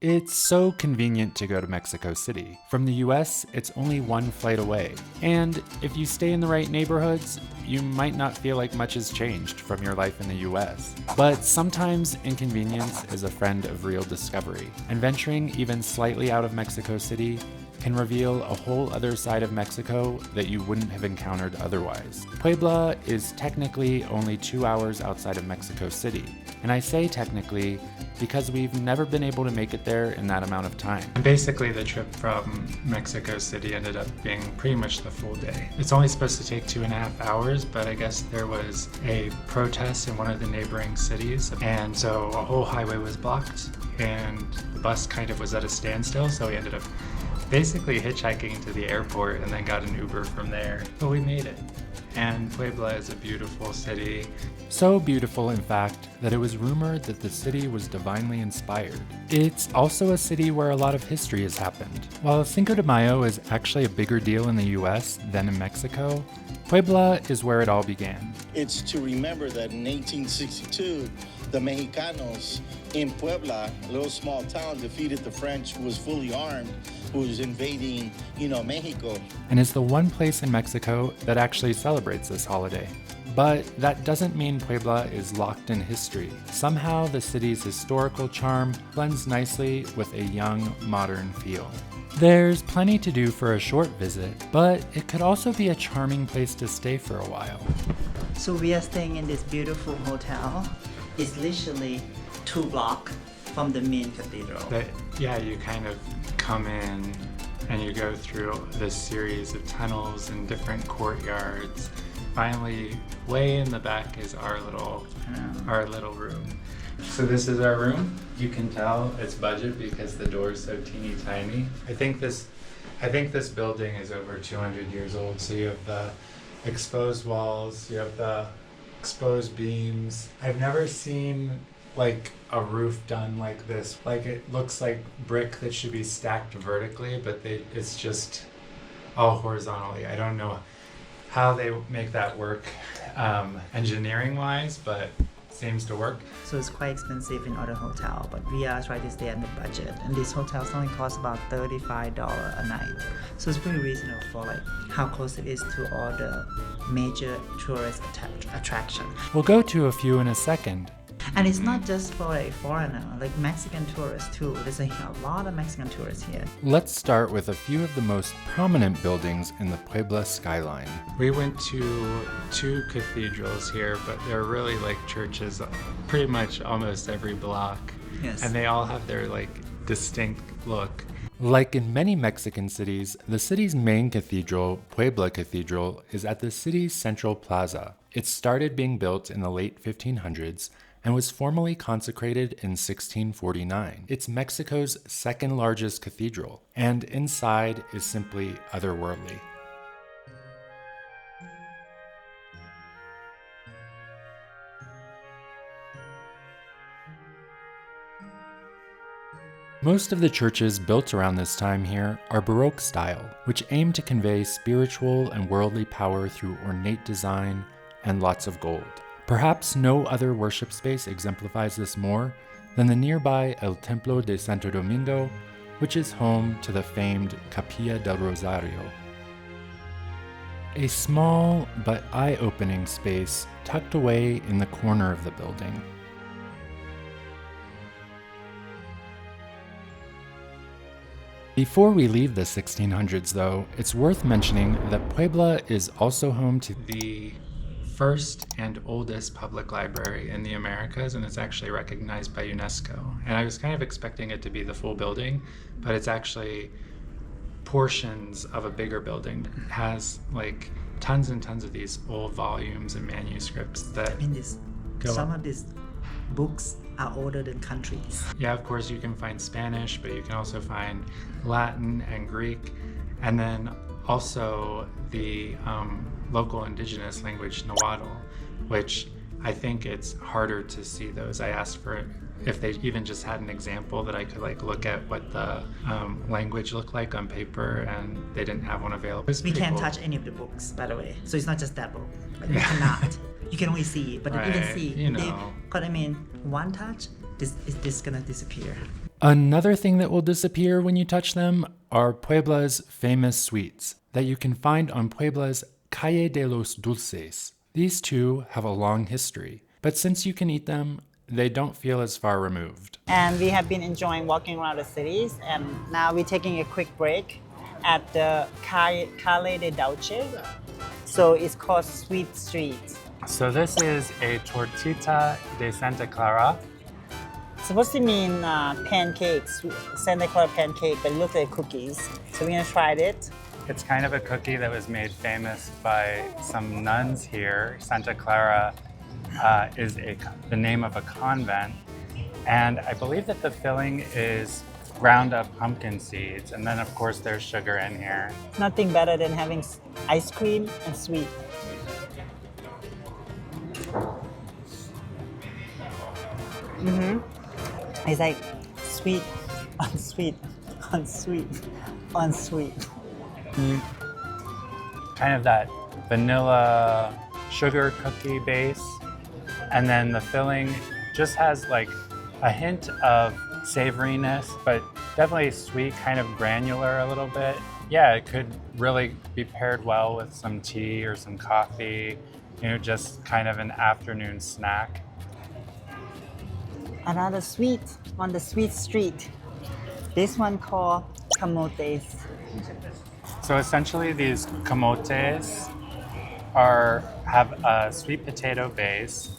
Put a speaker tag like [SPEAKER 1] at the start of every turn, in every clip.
[SPEAKER 1] It's so convenient to go to Mexico City. From the US, it's only one flight away. And if you stay in the right neighborhoods, you might not feel like much has changed from your life in the US. But sometimes inconvenience is a friend of real discovery. And venturing even slightly out of Mexico City can reveal a whole other side of Mexico that you wouldn't have encountered otherwise. Puebla is technically only 2 hours outside of Mexico City. And I say technically because we've never been able to make it there in that amount of time.
[SPEAKER 2] And basically the trip from Mexico City ended up being pretty much the full day. It's only supposed to take 2.5 hours, but I guess there was a protest in one of the neighboring cities, and so a whole highway was blocked and the bus kind of was at a standstill, so we ended up basically hitchhiking to the airport and then got an Uber from there. But we made it. And Puebla is a beautiful city.
[SPEAKER 1] So beautiful, in fact, that it was rumored that the city was divinely inspired. It's also a city where a lot of history has happened. While Cinco de Mayo is actually a bigger deal in the US than in Mexico, Puebla is where it all began.
[SPEAKER 3] It's to remember that in 1862, the Mexicanos in Puebla, a little small town, defeated the French, who was fully armed, who was invading, Mexico.
[SPEAKER 1] And is the one place in Mexico that actually celebrates this holiday. But that doesn't mean Puebla is locked in history. Somehow the city's historical charm blends nicely with a young, modern feel. There's plenty to do for a short visit, but it could also be a charming place to stay for a while.
[SPEAKER 4] So we are staying in this beautiful hotel. It's literally 2 blocks from the main cathedral.
[SPEAKER 2] But yeah, you kind of come in and you go through this series of tunnels and different courtyards. Finally, way in the back is our little room. So this is our room. You can tell it's budget because the door is so teeny tiny. I think this building is over 200 years old. So you have the exposed walls, you have the exposed beams. I've never seen like a roof done like this. Like it looks like brick that should be stacked vertically, but it's just all horizontally. I don't know how they make that work engineering wise, but seems to work.
[SPEAKER 4] So it's quite expensive in other hotel, but we are trying to stay on the budget. And this hotel only costs about $35 a night. So it's pretty reasonable for like how close it is to all the major tourist attractions.
[SPEAKER 1] We'll go to a few in a second.
[SPEAKER 4] And it's not just for a foreigner, like Mexican tourists too. There's a lot of Mexican tourists here.
[SPEAKER 1] Let's start with a few of the most prominent buildings in the Puebla skyline.
[SPEAKER 2] We went to 2 cathedrals here, but they're really like churches pretty much almost every block.
[SPEAKER 4] Yes.
[SPEAKER 2] And they all have their like distinct look.
[SPEAKER 1] Like in many Mexican cities, the city's main cathedral, Puebla Cathedral, is at the city's central plaza. It started being built in the late 1500s and was formally consecrated in 1649. It's Mexico's second largest cathedral, and inside is simply otherworldly. Most of the churches built around this time here are Baroque style, which aim to convey spiritual and worldly power through ornate design and lots of gold. Perhaps no other worship space exemplifies this more than the nearby El Templo de Santo Domingo, which is home to the famed Capilla del Rosario. A small but eye-opening space tucked away in the corner of the building. Before we leave the 1600s though, it's worth mentioning that Puebla is also home to
[SPEAKER 2] The first and oldest public library in the Americas, and it's actually recognized by UNESCO. And I was kind of expecting it to be the full building, but it's actually portions of a bigger building. It has like tons and tons of these old volumes and manuscripts that
[SPEAKER 4] some of these books are older than countries.
[SPEAKER 2] Yeah, of course you can find Spanish, but you can also find Latin and Greek, and then also the local indigenous language Nahuatl, which I think it's harder to see those. I asked for if they even just had an example that I could like look at what the language looked like on paper, and they didn't have one available.
[SPEAKER 4] We can't touch any of the books, by the way. So it's not just that book. Like, you cannot. You can only see, but
[SPEAKER 2] right,
[SPEAKER 4] you can see.
[SPEAKER 2] you know.
[SPEAKER 4] Because I mean, one touch, this is gonna disappear.
[SPEAKER 1] Another thing that will disappear when you touch them are Puebla's famous sweets that you can find on Puebla's Calle de los Dulces. These two have a long history, but since you can eat them, they don't feel as far removed.
[SPEAKER 5] And we have been enjoying walking around the cities, and now we're taking a quick break at the Calle de Dulce. So it's called Sweet Street.
[SPEAKER 2] So this is a tortita de Santa Clara.
[SPEAKER 5] It's supposed to mean pancakes, Santa Clara pancake, but it looks like cookies. So we're gonna try it.
[SPEAKER 2] It's kind of a cookie that was made famous by some nuns here. Santa Clara is the name of a convent. And I believe that the filling is ground up pumpkin seeds. And then of course there's sugar in here.
[SPEAKER 5] Nothing better than having ice cream and sweet. It's like sweet on sweet on sweet on sweet.
[SPEAKER 2] Kind of that vanilla sugar cookie base. And then the filling just has like a hint of savoriness, but definitely sweet, kind of granular a little bit. Yeah, it could really be paired well with some tea or some coffee, just kind of an afternoon snack.
[SPEAKER 5] Another sweet on the sweet street. This one called camotes.
[SPEAKER 2] So essentially these camotes have a sweet potato base,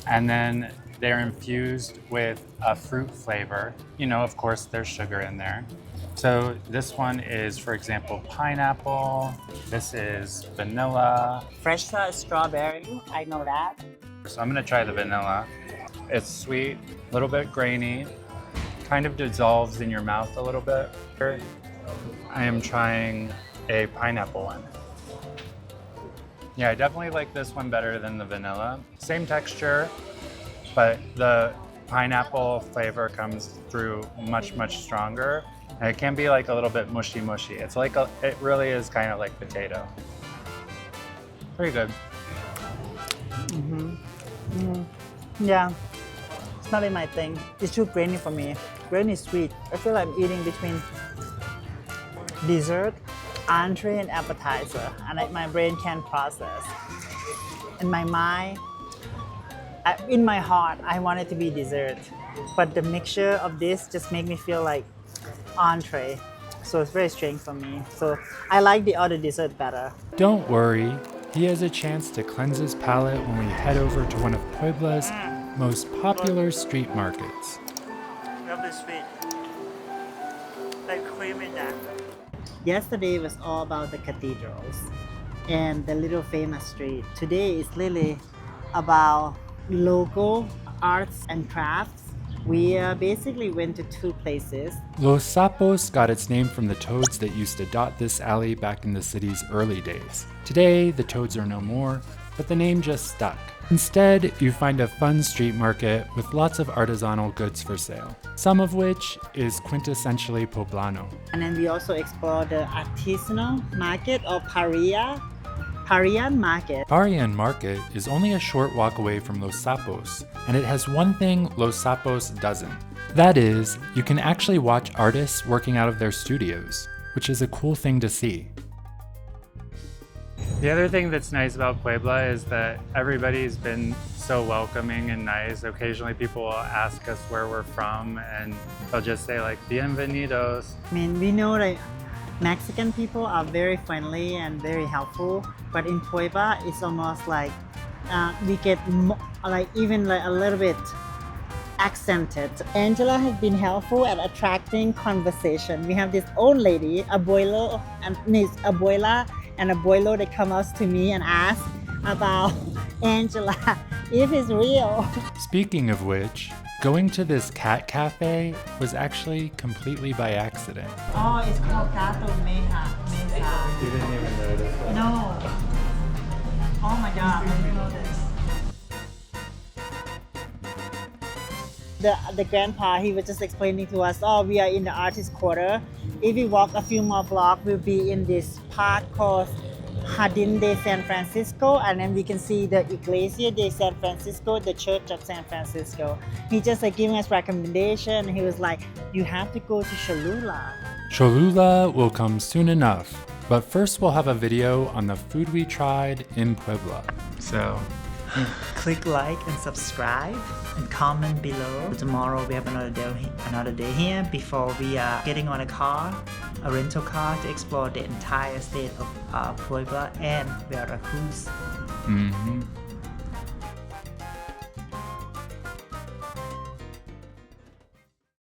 [SPEAKER 2] and then they're infused with a fruit flavor. Of course there's sugar in there. So this one is, for example, pineapple. This is vanilla.
[SPEAKER 5] Fresh strawberry, I know that.
[SPEAKER 2] So I'm gonna try the vanilla. It's sweet, a little bit grainy, kind of dissolves in your mouth a little bit. I am trying a pineapple one. Yeah, I definitely like this one better than the vanilla. Same texture, but the pineapple flavor comes through much, much stronger. And it can be like a little bit mushy. It really is kind of like potato. Pretty good.
[SPEAKER 5] Yeah, it's not really my thing. It's too grainy for me. Grainy is sweet. I feel like I'm eating between dessert, entree, and appetizer, and my brain can't process. In my mind, in my heart, I want it to be dessert, but the mixture of this just makes me feel like entree. So it's very strange for me. So I like the other dessert better.
[SPEAKER 1] Don't worry, he has a chance to cleanse his palate when we head over to one of Puebla's most popular street markets.
[SPEAKER 5] Lovely sweet. Like cream in that. Yesterday was all about the cathedrals and the little famous street. Today is really about local arts and crafts. We basically went to two places.
[SPEAKER 1] Los Sapos got its name from the toads that used to dot this alley back in the city's early days. Today, the toads are no more, but the name just stuck. Instead, you find a fun street market with lots of artisanal goods for sale, some of which is quintessentially Poblano.
[SPEAKER 5] And then we also explored the artisanal market or Parian market.
[SPEAKER 1] Parian Market is only a short walk away from Los Sapos, and it has one thing Los Sapos doesn't. That is, you can actually watch artists working out of their studios, which is a cool thing to see.
[SPEAKER 2] The other thing that's nice about Puebla is that everybody's been so welcoming and nice. Occasionally people will ask us where we're from, and they'll just say like, bienvenidos.
[SPEAKER 5] I mean, we know that Mexican people are very friendly and very helpful, but in Puebla, it's almost like we get even a little bit accented. Angela has been helpful at attracting conversation. We have this old lady, abuela and abuelo, that come up to me and ask about Angela, if it's real.
[SPEAKER 1] Speaking of which, going to this cat cafe was actually completely by accident.
[SPEAKER 5] Oh, it's called Gato Mesa.
[SPEAKER 2] You didn't even notice that.
[SPEAKER 5] No. Oh my God, I didn't know this. The grandpa, he was just explaining to us, oh, we are in the artist quarter. If we walk a few more blocks, we'll be in this park called Jardín de San Francisco, and then we can see the Iglesia de San Francisco, the Church of San Francisco. He just like giving us recommendation. He was like, you have to go to Cholula.
[SPEAKER 1] Cholula will come soon enough, but first we'll have a video on the food we tried in Puebla.
[SPEAKER 2] So,
[SPEAKER 4] Click like and subscribe and comment below. Tomorrow we have another day here before we are getting on a rental car to explore the entire state of Puebla and Veracruz.
[SPEAKER 1] Mm-hmm.